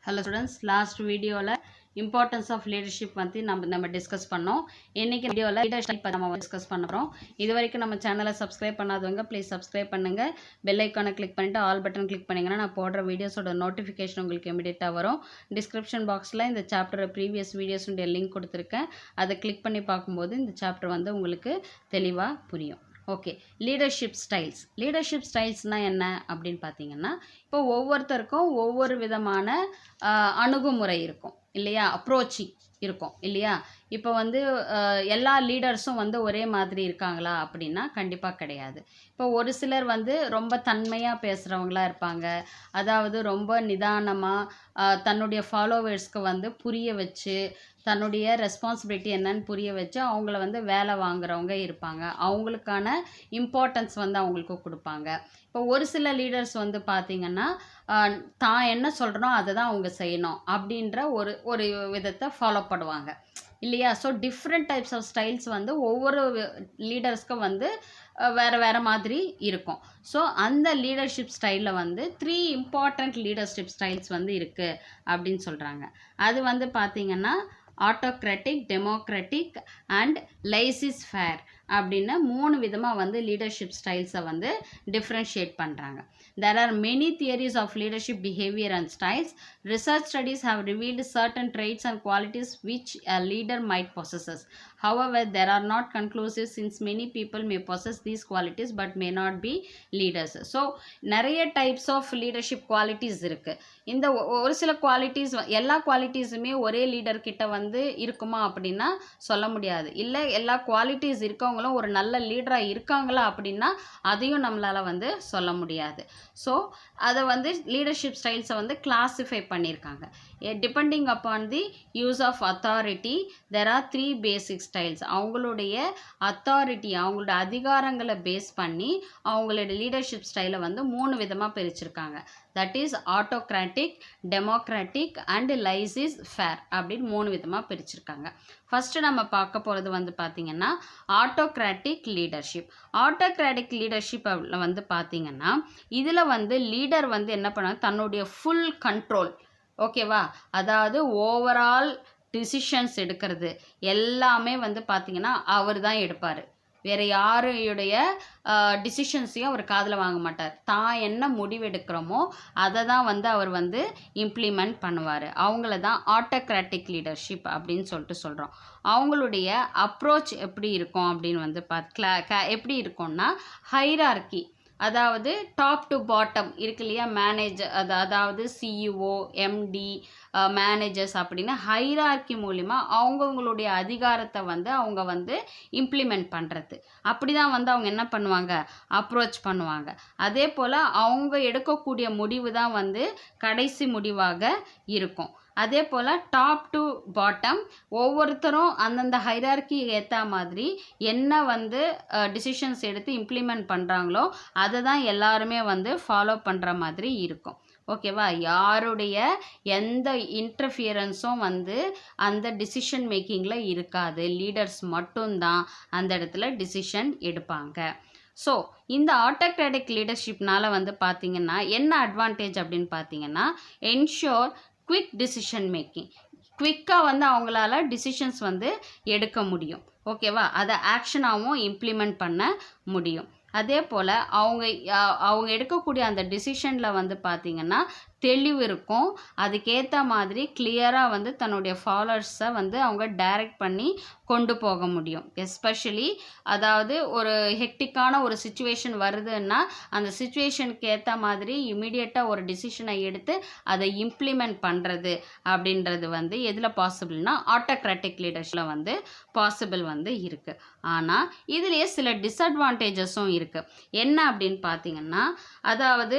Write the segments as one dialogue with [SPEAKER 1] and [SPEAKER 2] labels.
[SPEAKER 1] Hello students, last video la importance of leadership பத்தி நம்ம discuss பண்ணோம். இன்னைக்கு வீடியோல லீடர்ஷிப் பத்தி நம்ம டிஸ்கஸ் பண்றோம். இதுவரைக்கும் நம்ம சேனலை சப்ஸ்கிரைப் பண்ணாதவங்க ப்ளீஸ் சப்ஸ்கிரைப் பண்ணுங்க. பெல் ஐகானை கிளிக் பண்ணிட்டு ஆல் பட்டன் கிளிக் பண்ணீங்கன்னா நான் போடுற வீடியோஸோட நோட்டிஃபிகேஷன் உங்களுக்கு இமிடியேட்டா வரும். டிஸ்கிரிப்ஷன் பாக்ஸ்ல இந்த சாப்டர் ப்ரீவியஸ் வீடியோஸுடைய லிங்க் கொடுத்துருக்கேன். அதை கிளிக் பண்ணி பார்க்கும்போது இந்த சாப்டர் வந்து உங்களுக்கு தெளிவா புரியும். ஓகே, லீடர்ஷிப் ஸ்டைல்ஸ்னால் என்ன அப்படின்னு பார்த்தீங்கன்னா, இப்போ ஒவ்வொருத்தருக்கும் ஒவ்வொரு விதமான அணுகுமுறை இருக்கும் இல்லையா, அப்ரோச்சிங் இருக்கும் இல்லையா. இப்போ வந்து எல்லா லீடர்ஸும் வந்து ஒரே மாதிரி இருக்காங்களா அப்படின்னா கண்டிப்பாக கிடையாது. இப்போ ஒரு சிலர் வந்து ரொம்ப தன்மையாக பேசுகிறவங்களா இருப்பாங்க. அதாவது ரொம்ப நிதானமாக தன்னுடைய ஃபாலோவர்ஸ்க்கு வந்து புரிய வச்சு, தன்னுடைய ரெஸ்பான்சிபிலிட்டி என்னன்னு புரிய வச்சு அவங்கள வந்து வேலை வாங்குறவங்க இருப்பாங்க. அவங்களுக்கான இம்பார்ட்டன்ஸ் வந்து அவங்களுக்கு கொடுப்பாங்க. இப்போ ஒரு சில லீடர்ஸ் வந்து பார்த்திங்கன்னா தான் என்ன சொல்கிறனோ அதை தான் அவங்க செய்யணும் அப்படின்ற ஒரு விதத்தை ஃபாலோ பண்ணுவாங்க இல்லையா. So different types of styles வந்து ஒவ்வொரு லீடர்ஸ்க்கும் வந்து வேறு மாதிரி இருக்கும். ஸோ அந்த லீடர்ஷிப் ஸ்டைலில் வந்து 3 இம்பார்ட்டண்ட் லீடர்ஷிப் ஸ்டைல்ஸ் வந்து இருக்குது அப்படின்னு சொல்கிறாங்க. அது வந்து பார்த்திங்கன்னா autocratic, democratic and laissez faire அப்படின்னு 3 விதமாக வந்து லீடர்ஷிப் ஸ்டைல்ஸை வந்து டிஃப்ரென்ஷியேட் பண்ணுறாங்க. There are many theories of leadership behavior and styles. Research studies have revealed certain traits and qualities which a leader might possess. However, there are not conclusive since many people may possess these qualities but may not be leaders. So, நிறைய types of leadership qualities இருக்குது. இந்த ஒரு சில qualities, எல்லா குவாலிட்டிஸுமே ஒரே leader கிட்ட வந்து இருக்குமா அப்படின்னா சொல்ல முடியாது. இல்லை எல்லா குவாலிட்டிஸ் இருக்கவங்களும் ஒரு நல்ல லீடராக இருக்காங்களா அப்படின்னா அதையும் நம்மளால் வந்து சொல்ல முடியாது. ஸோ அதை வந்து லீடர்ஷிப் ஸ்டைல்ஸை வந்து கிளாஸிஃபை பண்ணியிருக்காங்க. Depending upon the use of authority there are 3 basic styles. அவங்களுடைய அத்தாரிட்டி, அவங்களோட அதிகாரங்களை பேஸ் பண்ணி அவங்களோட லீடர்ஷிப் ஸ்டைலை வந்து 3 விதமாக பிரிச்சிருக்காங்க. That is autocratic, democratic and laissez faire அப்படின்னு 3 விதமாக பிரிச்சிருக்காங்க. ஃபஸ்ட்டு நம்ம பார்க்க போகிறது வந்து பார்த்திங்கன்னா ஆட்டோக்ராட்டிக் லீடர்ஷிப். ஆட்டோக்ராட்டிக் லீடர்ஷிப் வந்து பார்த்திங்கன்னா இதில் வந்து லீடர் வந்து என்ன பண்ணாங்க, தன்னுடைய ஃபுல் கண்ட்ரோல், ஓகேவா, அதாவது ஓவரால் டிசிஷன்ஸ் எடுக்கிறது எல்லாமே வந்து பார்த்திங்கன்னா அவர் தான் எடுப்பார். வேறு யாருடைய டிசிஷன்ஸையும் அவர் காதில் வாங்க மாட்டார். தான் என்ன முடிவெடுக்கிறோமோ அதை தான் வந்து அவர் வந்து இம்ப்ளிமெண்ட் பண்ணுவார். அவங்கள தான் ஆட்டோக்ராட்டிக் லீடர்ஷிப் அப்படின்னு சொல்கிறோம். அவங்களுடைய அப்ரோச் எப்படி இருக்கும் அப்படின்னு வந்து எப்படி இருக்கும்னா ஹைரார்கி, அதாவது டாப் டு பாட்டம் இருக்கு இல்லையா, மேனேஜர் அதாவது சிஇஓ, எம்டி, மேனேஜர்ஸ் அப்படின்னு ஹைரார்கி மூலிமா அவங்கவுங்களுடைய அதிகாரத்தை வந்து அவங்க வந்து இம்ப்ளிமெண்ட் பண்ணுறது. அப்படி தான் வந்து அவங்க என்ன பண்ணுவாங்க, அப்ரோச் பண்ணுவாங்க. அதே போல் அவங்க எடுக்கக்கூடிய முடிவு தான் வந்து கடைசி முடிவாக இருக்கும். அதே போல் டாப் டு பாட்டம் ஒவ்வொருத்தரும் அந்தந்த ஹைரார்கி ஏற்ற மாதிரி என்ன வந்து டிசிஷன்ஸ் எடுத்து இம்ப்ளிமெண்ட் பண்ணுறாங்களோ அதை தான் எல்லாருமே வந்து ஃபாலோ பண்ணுற மாதிரி இருக்கும். ஓகேவா, யாருடைய எந்த இன்டர்ஃபியரன்ஸும் வந்து அந்த டிசிஷன் மேக்கிங்கில் இருக்காது. லீடர்ஸ் மட்டும்தான் அந்த இடத்துல டிசிஷன் எடுப்பாங்க. ஸோ இந்த ஆட்டோக்ராட்டிக் லீடர்ஷிப்னால் வந்து பார்த்திங்கன்னா என்ன அட்வான்டேஜ் அப்படின்னு பார்த்தீங்கன்னா, என்ஷோர் குவிக் டிசிஷன் மேக்கிங். குவிக்காக வந்து அவங்களால டிசிஷன்ஸ் வந்து எடுக்க முடியும். ஓகேவா, அதை ஆக்ஷனாகவும் இம்ப்ளிமெண்ட் பண்ண முடியும். அதே போல் அவங்க எடுக்கக்கூடிய அந்த டிசிஷனில் வந்து பார்த்திங்கன்னா தெளிவு இருக்கும். அதுக்கேற்ற மாதிரி கிளியராக வந்து தன்னுடைய ஃபாலோவர்ஸை வந்து அவங்க டைரக்ட் பண்ணி கொண்டு போக முடியும். எஸ்பெஷலி அதாவது ஒரு ஹெக்டிக்கான ஒரு சுச்சுவேஷன் வருதுன்னா அந்த சுச்சுவேஷனுக்கு ஏற்ற மாதிரி இமீடியட்டாக ஒரு டிசிஷனை எடுத்து அதை இம்ப்ளிமெண்ட் பண்ணுறது அப்படின்றது வந்து எதில் பாசிபிள்னா ஆட்டோக்ராட்டிக் லீடர்ஷிப்பில் வந்து பாசிபிள் வந்து இருக்குது. ஆனால் இதுலேயே சில டிஸ்அட்வான்டேஜஸும் இருக்குது. என்ன அப்படின்னு பார்த்தீங்கன்னா, அதாவது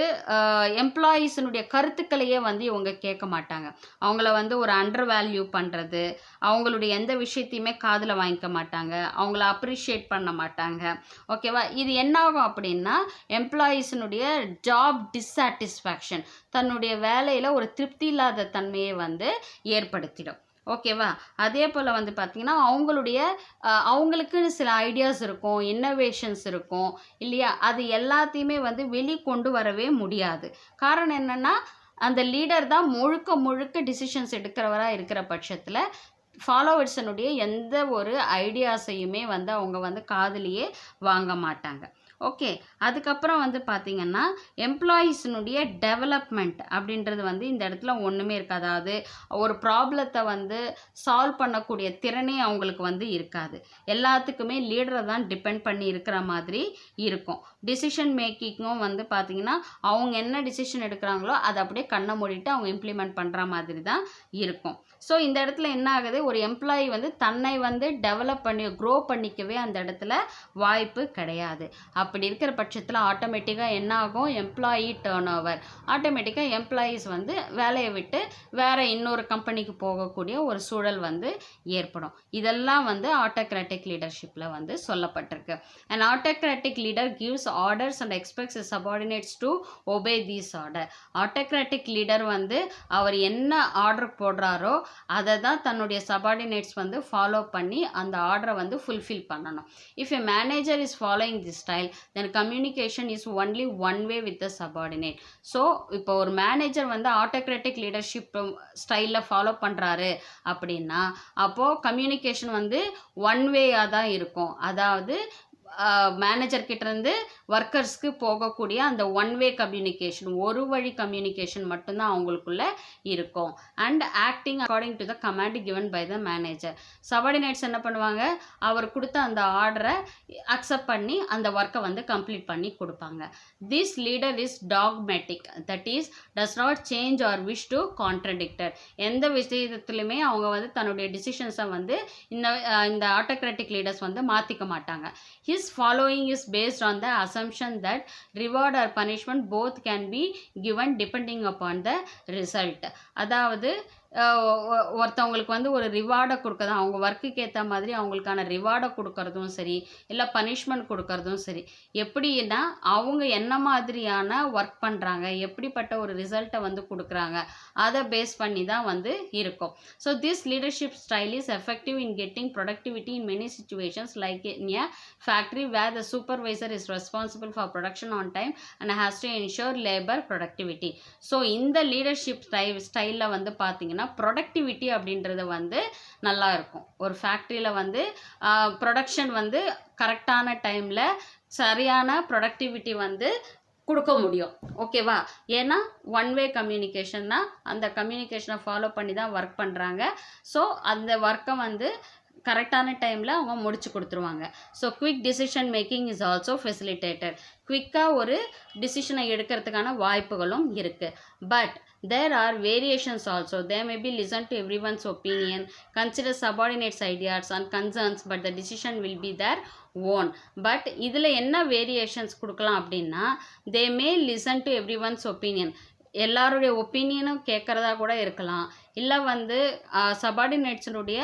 [SPEAKER 1] எம்ப்ளாயீஸினுடைய கருத்துக்களையே வந்து இவங்க கேட்க மாட்டாங்க. அவங்கள வந்து ஒரு அண்டர் வேல்யூ பண்ணுறது, அவங்களுடைய எந்த விஷயத்தையுமே காதில் வாங்கிக்க மாட்டாங்க, அவங்கள அப்ரிஷியேட் பண்ண மாட்டாங்க. ஓகேவா, இது என்னாகும் அப்படின்னா எம்ப்ளாயீஸினுடைய ஜாப் டிஸ்சாட்டிஸ்ஃபேக்ஷன், தன்னுடைய வேலையில் ஒரு திருப்தி இல்லாத தன்மையை வந்து ஏற்படுத்திடும். ஓகேவா, அதே போல் வந்து பார்த்திங்கன்னா அவங்களுக்குன்னு சில ஐடியாஸ் இருக்கும், இன்னோவேஷன்ஸ் இருக்கும் இல்லையா, அது எல்லாத்தையுமே வந்து வெளிக்கொண்டு வரவே முடியாது. காரணம் என்னென்னா அந்த லீடர் தான் முழுக்க முழுக்க டிசிஷன்ஸ் எடுக்கிறவராக இருக்கிற பட்சத்தில் ஃபாலோவர்ஸனுடைய எந்த ஒரு ஐடியாஸையுமே வந்து அவங்க வந்து காதுலேயே வாங்க மாட்டாங்க. ஓகே, அதுக்கப்புறம் வந்து பார்த்திங்கன்னா எம்ப்ளாயீஸினுடைய டெவலப்மெண்ட் அப்படின்றது வந்து இந்த இடத்துல ஒன்றுமே இருக்காது. அதாவது ஒரு ப்ராப்ளத்தை வந்து சால்வ் பண்ணக்கூடிய திறனே அவங்களுக்கு வந்து இருக்காது. எல்லாத்துக்குமே லீடரை தான் டிபெண்ட் பண்ணி இருக்கிற மாதிரி இருக்கும். டிசிஷன் மேக்கிங்கும் வந்து பார்த்திங்கன்னா அவங்க என்ன டிசிஷன் எடுக்கிறாங்களோ அதை அப்படியே கண்ணை மூடிட்டு அவங்க இம்ப்ளிமெண்ட் பண்ணுற மாதிரி தான் இருக்கும். ஸோ இந்த இடத்துல என்ன ஆகுது, ஒரு எம்ப்ளாயி வந்து தன்னை வந்து டெவலப் பண்ணி க்ரோ பண்ணிக்கவே அந்த இடத்துல வாய்ப்பு கிடையாது. அப்படி இருக்கிற பட்சத்தில் ஆட்டோமேட்டிக்காக என்ன ஆகும், எம்ப்ளாயி டர்ன் ஓவர், ஆட்டோமேட்டிக்காக எம்ப்ளாயீஸ் வந்து வேலையை விட்டு வேறு இன்னொரு கம்பெனிக்கு போகக்கூடிய ஒரு சூழல் வந்து ஏற்படும். இதெல்லாம் வந்து ஆட்டோக்ராட்டிக் லீடர்ஷிப்பில் வந்து சொல்லப்பட்டிருக்கு. An autocratic leader gives orders and expects his subordinates to obey these orders. Autocratic leader வந்து அவர் என்ன ஆர்டர் போடுறாரோ அதை தான் தன்னுடைய சபார்டினேட்ஸ் வந்து ஃபாலோ பண்ணி அந்த ஆர்டரை வந்து ஃபுல்ஃபில் பண்ணணும். If a manager is following this style then communication is only one way with the subordinate. So இப்போ ஒரு மேனேஜர் வந்து ஆட்டோக்ராட்டிக் லீடர்ஷிப் ஸ்டைலில் ஃபாலோ பண்ணுறாரு அப்படின்னா அப்போது கம்யூனிகேஷன் வந்து ஒன் வேயாக தான் இருக்கும். அதாவது மேனேஜர் கிட்டேருந்து ஒர்க்கர்ஸ்க்கு போகக்கூடிய அந்த ஒன் வே கம்யூனிகேஷன், ஒரு வழி கம்யூனிகேஷன் மட்டும்தான் அவங்களுக்குள்ள இருக்கும். And acting according to the command given by the manager. Subordinates என்ன பண்ணுவாங்க, அவர் கொடுத்த அந்த ஆர்டரை அக்செப்ட் பண்ணி அந்த ஒர்க்கை வந்து கம்ப்ளீட் பண்ணி கொடுப்பாங்க. This leader is dogmatic, that is does not change or wish to contradictor. எந்த விஷயத்துலையுமே அவங்க வந்து தன்னுடைய டிசிஷன்ஸை வந்து இந்த ஆட்டோக்ராட்டிக் லீடர்ஸ் வந்து மாற்றிக்க மாட்டாங்க. His following is based on the assumption that reward or punishment both can be given depending upon the result. அதாவது ஒருத்தவங்களுக்கு வந்து ஒரு ரிவார்டை கொடுக்கதான், அவங்க ஒர்க்குக்கு ஏற்ற மாதிரி அவங்களுக்கான ரிவார்டை கொடுக்கறதும் சரி, இல்லை பனிஷ்மெண்ட் கொடுக்கறதும் சரி, எப்படின்னா அவங்க என்ன மாதிரியான ஒர்க் பண்ணுறாங்க, எப்படிப்பட்ட ஒரு ரிசல்ட்டை வந்து கொடுக்குறாங்க, அதை பேஸ் பண்ணி தான் வந்து இருக்கும். So this leadership style is effective in getting productivity in many situations like in a factory where the supervisor is responsible for production on time and has to ensure labour productivity. So இந்த leadership ஸ்டைலில் வந்து பார்த்தீங்கன்னா productivity அப்படின்றது வந்து நல்லா இருக்கும். ஒரு ஃபேக்ட்ரியில் வந்து ப்ரொடக்ஷன் வந்து கரெக்டான டைமில் சரியான ப்ரொடக்டிவிட்டி வந்து கொடுக்க முடியும். ஓகேவா? ஏன்னா ஒன் வே கம்யூனிகேஷன் தான், அந்த கம்யூனிகேஷனை ஃபாலோ பண்ணி தான் ஒர்க் பண்ணுறாங்க. ஸோ அந்த ஒர்க்கை வந்து கரெக்டான டைமில் அவங்க முடிச்சு கொடுத்துருவாங்க. So quick decision making is also facilitated. குவிக்காக ஒரு டிசிஷனை எடுக்கிறதுக்கான வாய்ப்புகளும் இருக்குது. But there are variations also. They may be listen to everyone's opinion, consider subordinates ideas and concerns, but the decision will be their own. But இதில் என்ன variations கொடுக்கலாம் அப்படின்னா, they may listen to everyone's opinion, எல்லாருடைய ஒப்பீனியனும் கேட்குறதா கூட இருக்கலாம், இல்லை வந்து சபார்டினேட்ஸினுடைய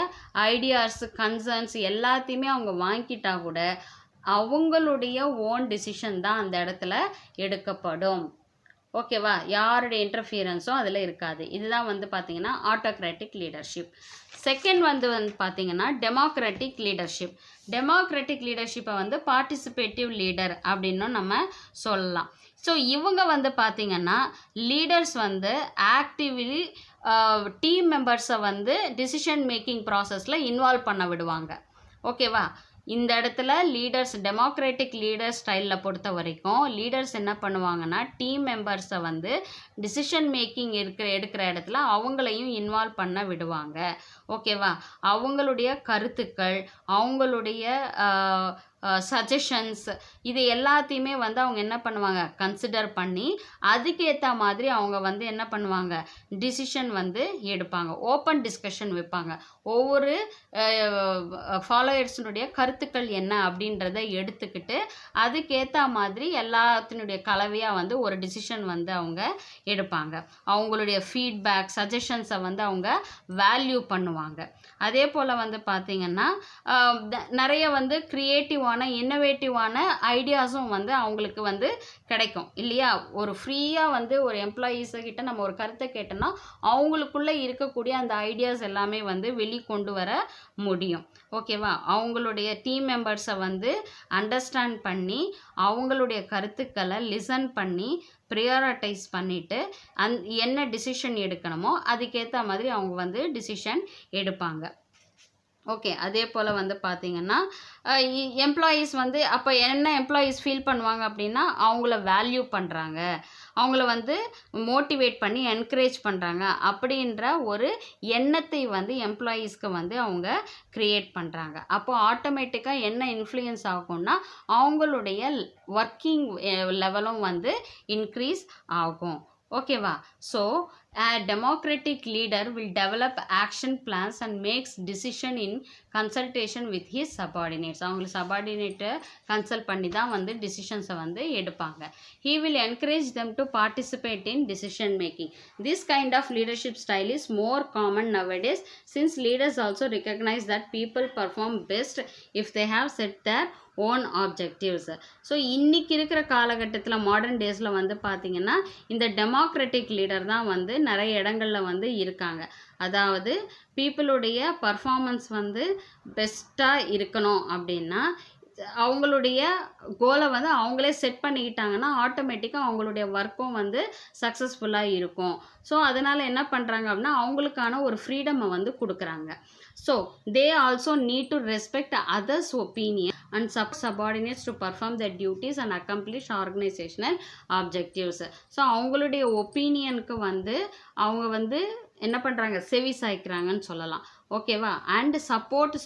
[SPEAKER 1] ideas concerns எல்லாத்தையுமே அவங்க வாங்கிட்டா கூட அவங்களுடைய ஓன் டிசிஷன் தான் அந்த இடத்துல எடுக்கப்படும். ஓகேவா? யாருடைய இன்டர்ஃபியரன்ஸும் அதில் இருக்காது. இதுதான் வந்து பார்த்திங்கன்னா ஆட்டோக்ராட்டிக் லீடர்ஷிப். செகண்ட் வந்து பார்த்திங்கன்னா டெமோக்ராட்டிக் லீடர்ஷிப். டெமோக்ராட்டிக் லீடர்ஷிப்பை வந்து பார்ட்டிசிபேட்டிவ் லீடர் அப்படின்னும் நம்ம சொல்லலாம். ஸோ இவங்க வந்து பார்த்திங்கன்னா லீடர்ஸ் வந்து ஆக்டிவ்லி டீம் மெம்பர்ஸை வந்து டிசிஷன் மேக்கிங் ப்ராசஸில் இன்வால்வ் பண்ண விடுவாங்க. ஓகேவா? இந்த இடத்துல லீடர்ஸ் டெமோக்ராட்டிக் லீடர் ஸ்டைலில் பொறுத்த வரைக்கும் லீடர்ஸ் என்ன பண்ணுவாங்கன்னா டீம் மெம்பர்ஸை வந்து டிசிஷன் மேக்கிங் எடுக்கிற இடத்துல அவங்களையும் இன்வால்வ் பண்ண விடுவாங்க. ஓகேவா? அவங்களுடைய கருத்துக்கள், அவங்களுடைய சஜஷன்ஸ், இது எல்லாத்தையுமே வந்து அவங்க என்ன பண்ணுவாங்க, கன்சிடர் பண்ணி அதுக்கேற்ற மாதிரி அவங்க வந்து என்ன பண்ணுவாங்க, டிசிஷன் வந்து எடுப்பாங்க. ஓப்பன் டிஸ்கஷன் வைப்பாங்க. ஒவ்வொரு ஃபாலோயர்ஸினுடைய கருத்துக்கள் என்ன அப்படின்றத எடுத்துக்கிட்டு அதுக்கேற்ற மாதிரி எல்லாத்தினுடைய கலவையாக வந்து ஒரு டிசிஷன் வந்து அவங்க எடுப்பாங்க. அவங்களுடைய ஃபீட்பேக் சஜஷன்ஸை வந்து அவங்க வேல்யூ பண்ணுவாங்க. அதே போல் வந்து பார்த்திங்கன்னா நிறைய வந்து க்ரியேட்டிவான க்ரியேட்டிவான இன்னோவேட்டிவான ஐடியாஸும் வந்து அவங்களுக்கு வந்து கிடைக்கும் இல்லையா. ஒரு ஃப்ரீயாக வந்து ஒரு எம்ப்ளாயீஸை நம்ம ஒரு கருத்தை கேட்டோன்னா அவங்களுக்குள்ளே இருக்கக்கூடிய அந்த ஐடியாஸ் எல்லாமே வந்து வெளிக்கொண்டு வர முடியும். ஓகேவா. அவங்களுடைய டீம் மெம்பர்ஸை வந்து அண்டர்ஸ்டாண்ட் பண்ணி அவங்களுடைய கருத்துக்களை லிசன் பண்ணி ப்ரியாரிட்டைஸ் பண்ணிவிட்டு என்ன டிசிஷன் எடுக்கணுமோ அதுக்கேற்ற மாதிரி அவங்க வந்து டிசிஷன் எடுப்பாங்க. ஓகே. அதே போல் வந்து பார்த்திங்கன்னா எம்ப்ளாயீஸ் வந்து அப்போ என்ன எம்ப்ளாயீஸ் ஃபீல் பண்ணுவாங்க அப்படின்னா அவங்கள வேல்யூ பண்ணுறாங்க, அவங்கள வந்து மோட்டிவேட் பண்ணி என்கரேஜ் பண்ணுறாங்க அப்படின்ற ஒரு எண்ணத்தை வந்து எம்ப்ளாயீஸ்க்கு வந்து அவங்க க்ரியேட் பண்ணுறாங்க. அப்போது ஆட்டோமேட்டிக்காக என்ன இன்ஃப்ளூயன்ஸ் ஆகும்னா அவங்களுடைய ஒர்க்கிங் லெவலும் வந்து இன்க்ரீஸ் ஆகும். ஓகேவா. So a democratic leader will develop action plans and makes decision in consultation with his subordinates. அவங்க சபார்டினேட்டை கன்சல்ட் பண்ணி தான் வந்து டிசிஷன்ஸை வந்து எடுப்பாங்க. he will encourage them to participate in decision making. This kind of leadership style is more common nowadays since leaders also recognize that people perform best if they have set their own objectives. So இன்றைக்கி இருக்கிற காலகட்டத்தில் modern டேஸில் வந்து பார்த்திங்கன்னா இந்த democratic leader தான் வந்து நிறைய இடங்களில் வந்து இருக்காங்க. அதாவது பீப்புளுடைய பர்ஃபார்மன்ஸ் வந்து பெஸ்ட்டாக இருக்கணும் அப்படின்னா அவங்களுடைய கோலை வந்து அவங்களே செட் பண்ணிக்கிட்டாங்கன்னா ஆட்டோமேட்டிக்காக அவங்களுடைய ஒர்க்கும் வந்து சக்ஸஸ்ஃபுல்லாக இருக்கும். ஸோ அதனால் என்ன பண்ணுறாங்க அப்படின்னா அவங்களுக்கான ஒரு ஃப்ரீடமை வந்து கொடுக்குறாங்க. So they also need to respect others opinion and subordinates to perform their duties and accomplish organizational objectives. So அவங்களுடைய ஒப்பீனியனுக்கு வந்து அவங்க வந்து என்ன பண்ணுறாங்க, செவி சாய்க்கிறாங்கன்னு சொல்லலாம். ஓகேவா. அண்ட் சப்போர்ட்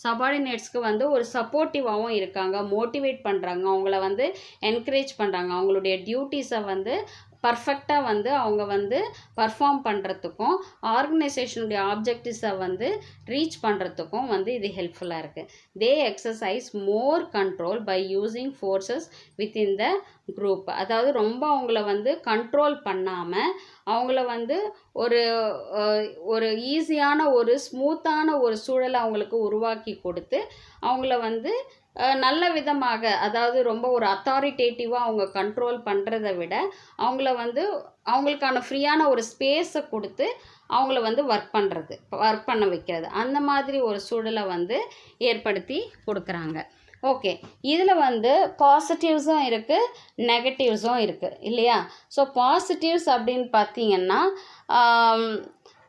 [SPEAKER 1] சபார்டினேட்ஸ்க்கு வந்து ஒரு சப்போர்ட்டிவாகவும் இருக்காங்க, மோட்டிவேட் பண்ணுறாங்க, அவங்கள வந்து என்கரேஜ் பண்ணுறாங்க, அவங்களுடைய டியூட்டிஸை வந்து பர்ஃபெக்டாக வந்து அவங்க வந்து பர்ஃபார்ம் பண்ணுறதுக்கும் ஆர்கனைசேஷனுடைய ஆப்ஜெக்டிவ்ஸை வந்து ரீச் பண்ணுறதுக்கும் வந்து இது ஹெல்ப்ஃபுல்லாக இருக்குது. They exercise more control by using forces within the group. அதாவது ரொம்ப அவங்கள வந்து கண்ட்ரோல் பண்ணாமல் அவங்கள வந்து ஒரு ஈஸியான ஒரு ஸ்மூத்தான ஒரு சூழலை அவங்களுக்கு உருவாக்கி கொடுத்து அவங்கள வந்து நல்ல விதமாக, அதாவது ரொம்ப ஒரு அத்தாரிட்டேட்டிவாக அவங்க கண்ட்ரோல் பண்ணுறதை விட அவங்கள வந்து அவங்களுக்கான ஃப்ரீயான ஒரு ஸ்பேஸை கொடுத்து அவங்கள வந்து ஒர்க் பண்ண வைக்கிறது, அந்த மாதிரி ஒரு சூழலை வந்து ஏற்படுத்தி கொடுக்குறாங்க. ஓகே. இதில் வந்து பாசிட்டிவ்ஸும் இருக்குது, நெகட்டிவ்ஸும் இருக்குது இல்லையா. ஸோ பாசிட்டிவ்ஸ் அப்படின்னு பார்த்தீங்கன்னா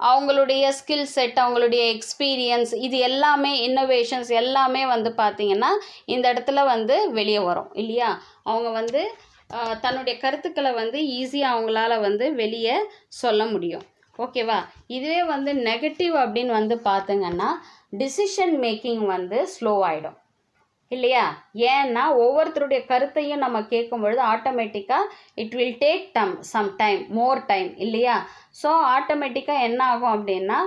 [SPEAKER 1] அவங்களுடைய ஸ்கில் செட், அவங்களுடைய எக்ஸ்பீரியன்ஸ், இது எல்லாமே இன்னோவேஷன்ஸ் எல்லாமே வந்து பார்த்திங்கன்னா இந்த இடத்துல வந்து வெளியே வரும் இல்லையா. அவங்க வந்து தன்னுடைய கருத்துக்களை வந்து ஈஸியாக அவங்களால வந்து வெளியே சொல்ல முடியும். ஓகேவா. இதுவே வந்து நெகட்டிவ் அப்படின்னு வந்து பார்த்திங்கன்னா டிசிஷன் மேக்கிங் வந்து ஸ்லோ ஆகிடும் இல்லையா. ஏன்னா ஒவ்வொருத்தருடைய கருத்தையும் நம்ம கேட்கும் பொழுது ஆட்டோமேட்டிக்காக it will take some time, more time இல்லையா. ஸோ ஆட்டோமேட்டிக்காக என்ன ஆகும் அப்படின்னா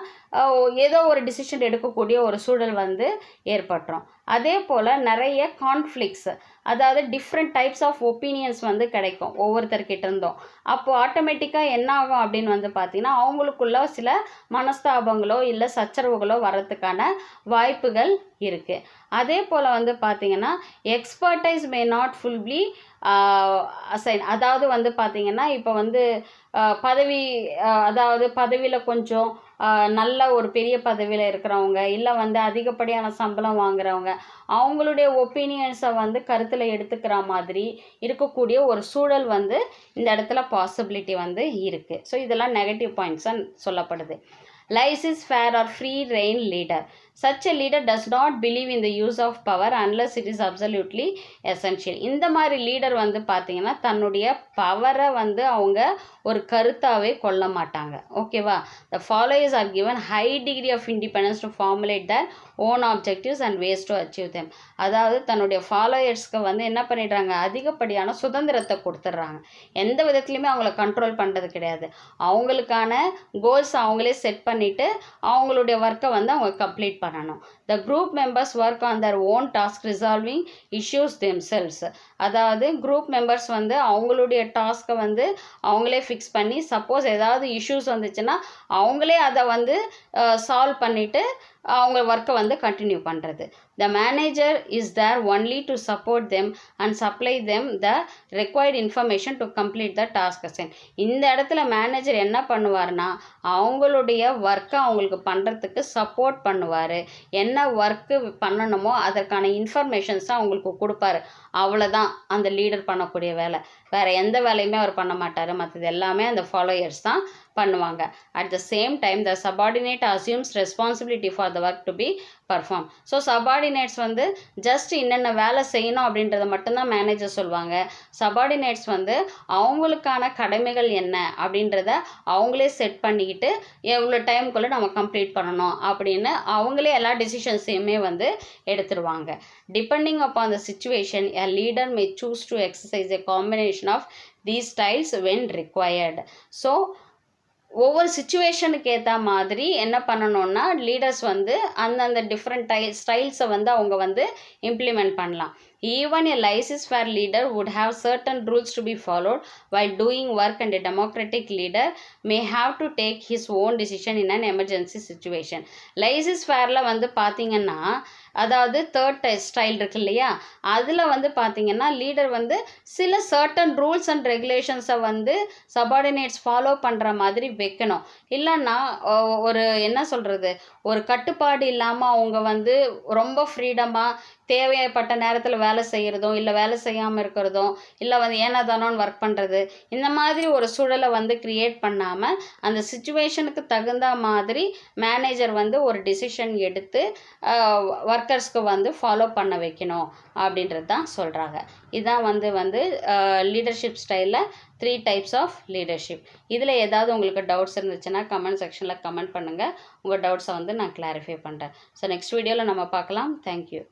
[SPEAKER 1] ஏதோ ஒரு டிசிஷன் எடுக்கக்கூடிய ஒரு சூழல் வந்து ஏற்பட்டுரும். அதே போல் நிறைய கான்ஃப்ளிக்ஸ், அதாவது டிஃப்ரெண்ட் டைப்ஸ் ஆஃப் ஒப்பீனியன்ஸ் வந்து கிடைக்கும் ஒவ்வொருத்தர்கிட்ட இருந்தோம். அப்போது ஆட்டோமேட்டிக்காக என்ன ஆகும் அப்படின்னு வந்து பார்த்திங்கன்னா அவங்களுக்குள்ள சில மனஸ்தாபங்களோ இல்லை சச்சரவுகளோ வர்றதுக்கான வாய்ப்புகள் இருக்குது. அதே போல் வந்து பார்த்திங்கன்னா expertise may not fully assign. அதாவது வந்து பார்த்திங்கன்னா இப்போ வந்து அதாவது பதவியில் கொஞ்சம் நல்ல ஒரு பெரிய பதவியில் இருக்கிறவங்க இல்லை வந்து அதிகப்படியான சம்பளம் வாங்குறவங்க அவங்களுடைய ஒப்பீனியன்ஸை வந்து கருத்தில் எடுத்துக்கிற மாதிரி இருக்கக்கூடிய ஒரு சூழல் வந்து இந்த இடத்துல பாசிபிலிட்டி வந்து இருக்குது. ஸோ இதெல்லாம் நெகட்டிவ் பாயிண்ட்ஸாக சொல்லப்படுது. Laissez faire or free rein leader. Such a leader does not believe in the use of power unless it is absolutely essential. இந்த மாதிரி லீடர் வந்து பார்த்தீங்கன்னா தன்னுடைய பவரை வந்து அவங்க ஒரு கருத்தாவே கொள்ள மாட்டாங்க. ஓகேவா. The followers are given high degree of independence to formulate their own objectives and ways to achieve them. அதாவது தன்னுடைய ஃபாலோயர்ஸ்க்கு வந்து என்ன பண்ணிடுறாங்க, அதிகப்படியான சுதந்திரத்தை கொடுத்துட்றாங்க. எந்த விதத்துலையுமே அவங்கள கண்ட்ரோல் பண்ணுறது கிடையாது. அவங்களுக்கான கோல்ஸ் அவங்களே செட் பண்ணிவிட்டு அவங்களுடைய ஒர்க்கை வந்து அவங்க கம்ப்ளீட் பண்ணணும். The group members work on their own task resolving issues themselves. அதாவது குரூப் மெம்பர்ஸ் வந்து அவங்களுடைய டாஸ்க்கை வந்து அவங்களே ஃபிக்ஸ் பண்ணி சப்போஸ் ஏதாவது இஷ்யூஸ் வந்துச்சுன்னா அவங்களே அதை வந்து சால்வ் பண்ணிவிட்டு அவங்க ஒர்க்கை வந்து கண்டினியூ பண்ணுறது. The manager is there only to support them and supply them the required information to complete the task assign. இந்த இடத்துல மேனேஜர் என்ன பண்ணுவார்னா அவங்களுடைய ஒர்க்கை அவங்களுக்கு பண்ணுறதுக்கு சப்போர்ட் பண்ணுவார். என்ன ஒர்க்கு பண்ணணுமோ அதற்கான இன்ஃபர்மேஷன்ஸை அவங்களுக்கு கொடுப்பாரு. அவ்வளோதான் அந்த லீடர் பண்ணக்கூடிய வேலை. வேறு எந்த வேலையுமே அவர் பண்ண மாட்டார். மற்றது எல்லாமே அந்த ஃபாலோயர்ஸ் தான் பண்ணுவாங்க. At the same time the subordinate assumes responsibility for the work to be perform. So subordinates வந்து ஜஸ்ட் என்னென்ன வேலை செய்யணும் அப்படின்றத மட்டும்தான் மேனேஜர் சொல்லுவாங்க. சபார்டினேட்ஸ் வந்து அவங்களுக்கான கடமைகள் என்ன அப்படின்றத அவங்களே செட் பண்ணிக்கிட்டு எவ்வளோ டைமுக்குள்ளே நம்ம கம்ப்ளீட் பண்ணணும் அப்படின்னு அவங்களே எல்லா டிசிஷன்ஸையுமே வந்து எடுத்துருவாங்க. Depending upon the situation a leader may choose to exercise a combination of these styles when required. So ஒவ்வொரு சுச்சுவேஷனுக்கு ஏற்ற மாதிரி என்ன பண்ணணும்னா லீடர்ஸ் வந்து அந்தந்த டிஃப்ரெண்ட் ஸ்டைல்ஸை வந்து அவங்க வந்து இம்ப்ளிமெண்ட் பண்ணலாம். Even a laissez-faire leader would have certain rules to be followed while doing work, and a democratic leader may have to take his own decision in an emergency situation. laissez-fareல வந்து பார்த்தீங்கன்னா அதாவது third style இருக்கு இல்லையா, அதில் வந்து பார்த்தீங்கன்னா leader வந்து சில சர்டன் ரூல்ஸ் அண்ட் ரெகுலேஷன்ஸை வந்து சபார்டினேட்ஸ் ஃபாலோ பண்ணுற மாதிரி வைக்கணும். இல்லைன்னா ஒரு என்ன சொல்கிறது, ஒரு கட்டுப்பாடு இல்லாமல் அவங்க வந்து ரொம்ப ஃப்ரீடமாக தேவைப்பட்ட நேரத்தில் வேலை செய்கிறதும் இல்லை வேலை செய்யாமல் இருக்கிறதும் இல்லை வந்து ஏனாதானோன்னு ஒர்க் பண்ணுறது, இந்த மாதிரி ஒரு சூழலை வந்து க்ரியேட் பண்ணாமல் அந்த சிச்சுவேஷனுக்கு தகுந்த மாதிரி மேனேஜர் வந்து ஒரு டிசிஷன் எடுத்து ஒர்க்கர்ஸ்க்கு வந்து ஃபாலோ பண்ண வைக்கணும் அப்படின்றது தான் சொல்கிறாங்க. இதுதான் வந்து லீடர்ஷிப் ஸ்டைலில் 3 டைப்ஸ் ஆஃப் லீடர்ஷிப். இதில் ஏதாவது உங்களுக்கு டவுட்ஸ் இருந்துச்சுன்னா கமெண்ட் செக்ஷனில் கமெண்ட் பண்ணுங்கள். உங்கள் டவுட்ஸை வந்து நான் கிளாரிஃபை பண்ணுறேன். ஸோ நெக்ஸ்ட் வீடியோவில் நம்ம பார்க்கலாம். தேங்க்யூ.